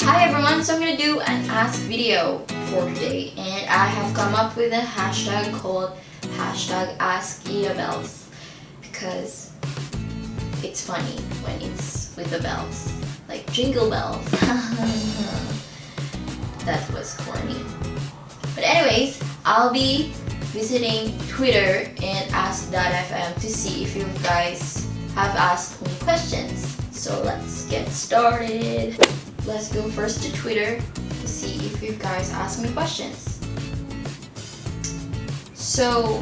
Hi everyone, so I'm gonna do an ask video for today, and I have come up with a hashtag called #AskIsabels because it's funny when it's with the bells, like jingle bells. That was corny. But anyways, I'll be visiting Twitter and ask.fm to see if you guys have asked me questions. So let's get started. Let's go first to Twitter to see if you guys ask me questions. So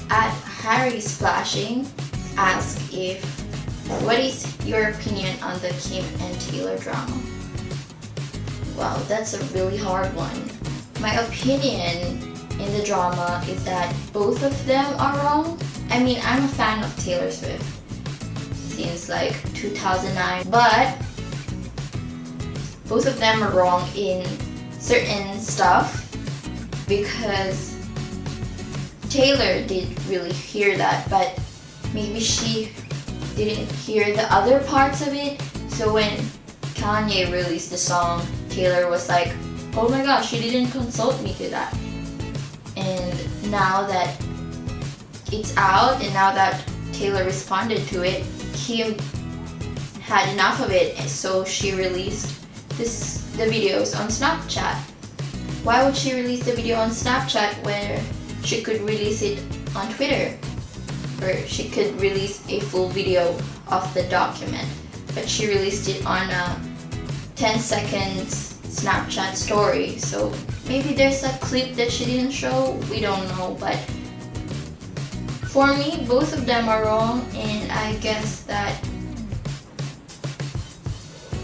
at Harry Splashing ask what is your opinion on the Kim and Taylor drama? Wow, that's a really hard one. My opinion in the drama is that both of them are wrong. I mean, I'm a fan of Taylor Swift since like 2009, but both of them are wrong in certain stuff because Taylor did really hear that, but maybe she didn't hear the other parts of it. So when Kanye released the song, Taylor was like, oh my gosh, she didn't consult me to that. And now that it's out and now that Taylor responded to it, Kim had enough of it, and so she released the videos on Snapchat. Why would she release the video on Snapchat where she could release it on Twitter? Or she could release a full video of the document, but she released it on a 10 seconds Snapchat story. So maybe there's a clip that she didn't show, we don't know, but for me, both of them are wrong, and I guess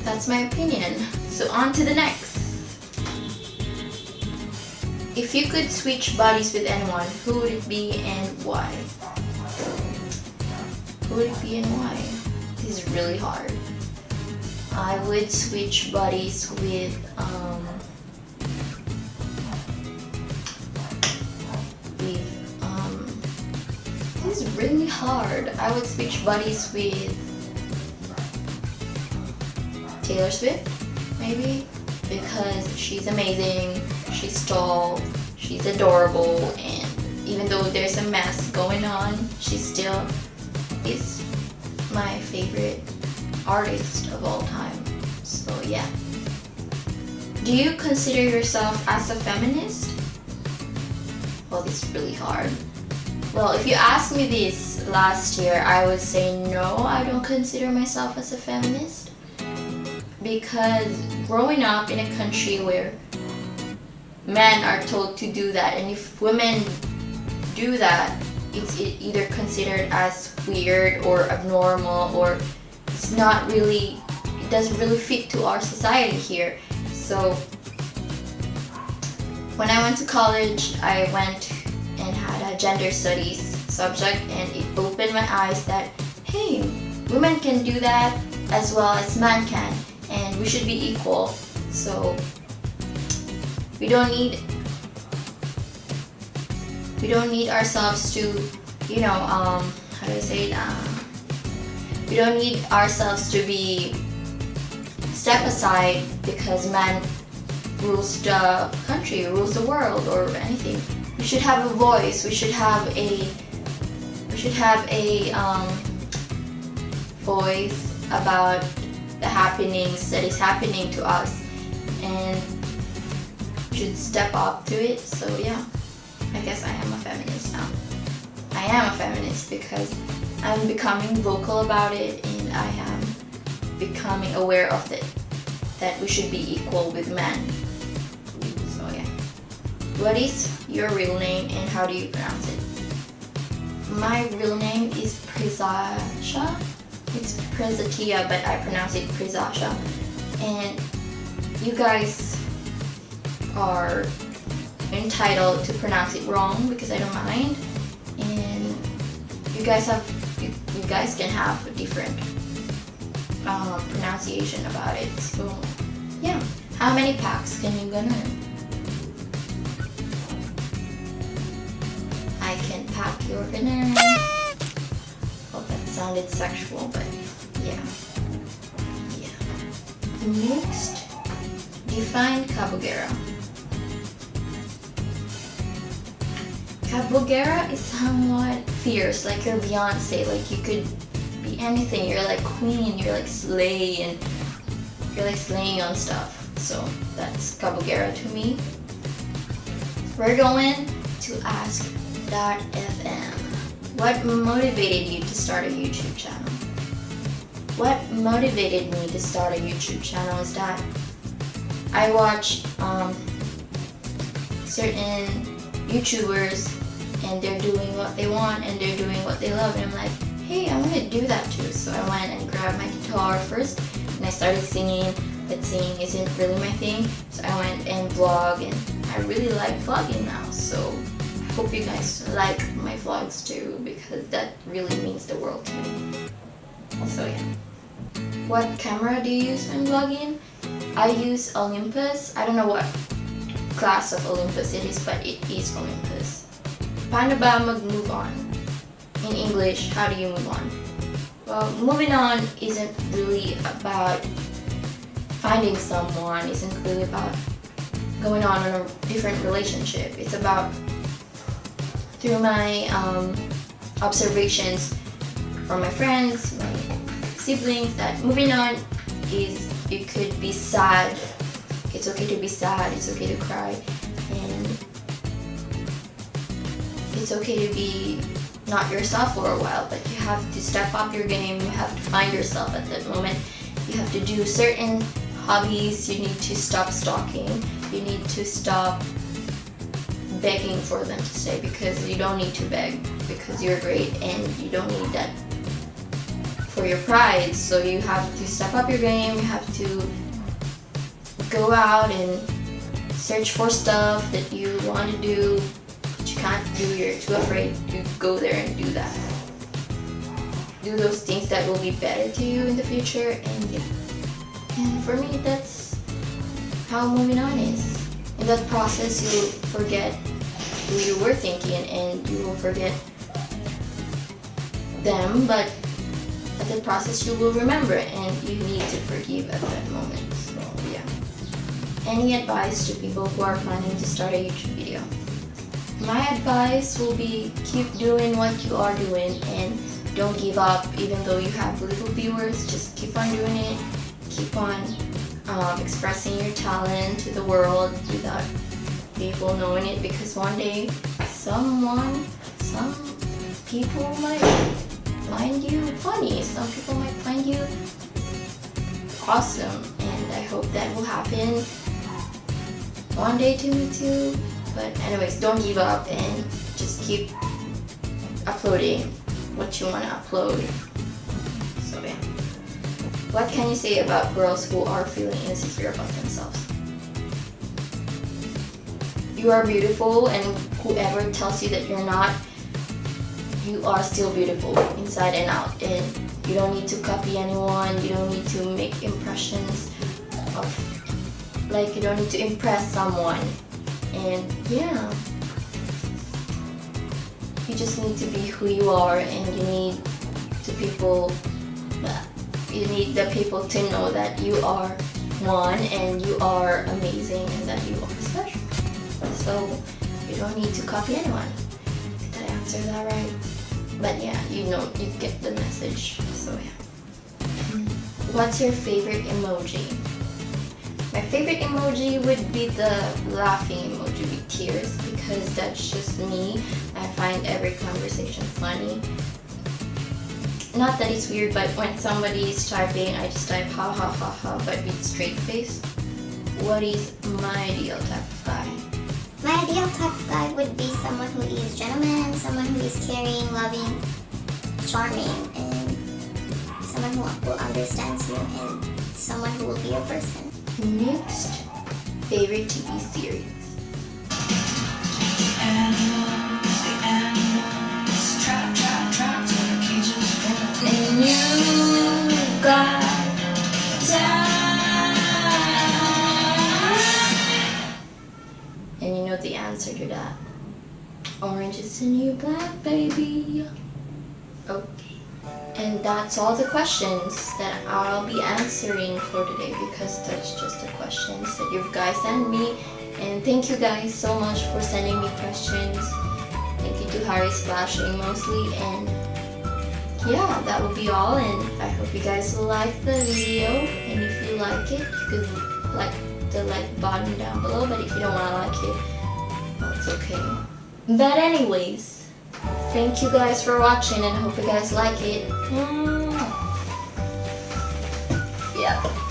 that's my opinion. So on to the next. If you could switch bodies with anyone, who would it be and why? Who would it be and why? This is really hard. I would switch bodies with this is really hard. I would switch bodies with Taylor Swift, maybe, because she's amazing, she's tall, she's adorable, and even though there's a mess going on, she still is my favorite artist of all time. So yeah. Do you consider yourself as a feminist? Well, this is really hard. Well, if you asked me this last year, I would say no, I don't consider myself as a feminist. Because growing up in a country where men are told to do that, and if women do that, it's either considered as weird or abnormal, or it's not really, it doesn't really fit to our society here. So when I went to college, I went and had a gender studies subject, and it opened my eyes that, hey, women can do that as well as men can, and we should be equal. So we don't need ourselves to, you know, how do I say it? We don't need ourselves to be step aside because man rules the country, rules the world, or anything. We should have a voice. We should have a voice about the happenings that is happening to us, and should step up to it. So yeah, I guess I am a feminist now. I am a feminist because I'm becoming vocal about it, and I am becoming aware of it, that we should be equal with men. So yeah. What is your real name and how do you pronounce it? My real name is Prisasha. It's Prezatia, but I pronounce it Prisasha. And you guys are entitled to pronounce it wrong because I don't mind. And you guys can have a different pronunciation about it. So yeah. How many packs can you ganer? I can pack your ganer. Well, that sounded sexual, but yeah. Next Define caballero. Caballero is somewhat fierce, like you're Beyonce, like you could be anything. You're like queen, you're like slay, and you're like slaying on stuff. So that's caballero to me. We're going to ask.fm. What motivated you to start a YouTube channel? What motivated me to start a YouTube channel is that I watch certain YouTubers and they're doing what they want and they're doing what they love, and I'm like, hey, I want to do that too. So I went and grabbed my guitar first and I started singing, but singing isn't really my thing. So I went and vlog, and I really like vlogging now. So I hope you guys like my vlogs too, because that really means the world to me. So yeah. What camera do you use when vlogging? I use Olympus. I don't know what class of Olympus it is, but it is Olympus. Paano ba mag-move on? In English, how do you move on? Well, moving on isn't really about finding someone, isn't really about going on in a different relationship. It's about, through my observations from my friends, my siblings, that moving on is, you could be sad. It's okay to be sad, it's okay to cry, and it's okay to be not yourself for a while, but you have to step up your game, you have to find yourself at that moment. You have to do certain hobbies, you need to stop stalking, you need to stop begging for them to stay, because you don't need to beg, because you're great and you don't need that for your pride. So you have to step up your game, you have to go out and search for stuff that you want to do, but you can't do, you're too afraid to go there and do that. Do those things that will be better to you in the future, and yeah. And for me, that's how moving on is. In that process, you'll forget who you were thinking and you will forget them, but at the process you will remember, and you need to forgive at that moment. So yeah. Any advice to people who are planning to start a YouTube video? My advice will be, keep doing what you are doing and don't give up. Even though you have little viewers, just keep on doing it. Keep on expressing your talent to the world without people knowing it, because one day some people might find you funny, some people might find you awesome, and I hope that will happen one day to me too. But anyways, don't give up and just keep uploading what you want to upload. So yeah. What can you say about girls who are feeling insecure about themselves? You are beautiful, and whoever tells you that you're not, you are still beautiful inside and out, and you don't need to copy anyone, you don't need to make impressions of, like, you don't need to impress someone. And yeah, you just need to be who you are, and you need the people to know that you are one and you are amazing and that you are special. So you don't need to copy anyone. Did I answer that right? But yeah, you get the message. So yeah. What's your favorite emoji? My favorite emoji would be the laughing emoji with tears, because that's just me. I find every conversation funny. Not that it's weird, but when somebody is typing, I just type ha ha ha ha, but with straight face. What is my ideal type of guy? My ideal type of guy would be someone who is gentleman, someone who is caring, loving, charming, and someone who understands you, and someone who will be your person. Next, favorite TV series. And you got time. And you know the answer to that. Orange is the new black, baby. Okay. And that's all the questions that I'll be answering for today, because that's just the questions that you guys sent me. And thank you guys so much for sending me questions. Thank you to Harry Splashing mostly. And yeah, that will be all. And I hope you guys will like the video. And if you like it, you could like the like button down below. But if you don't want to like it, well, it's okay. But anyways, thank you guys for watching, and I hope you guys like it. Yeah.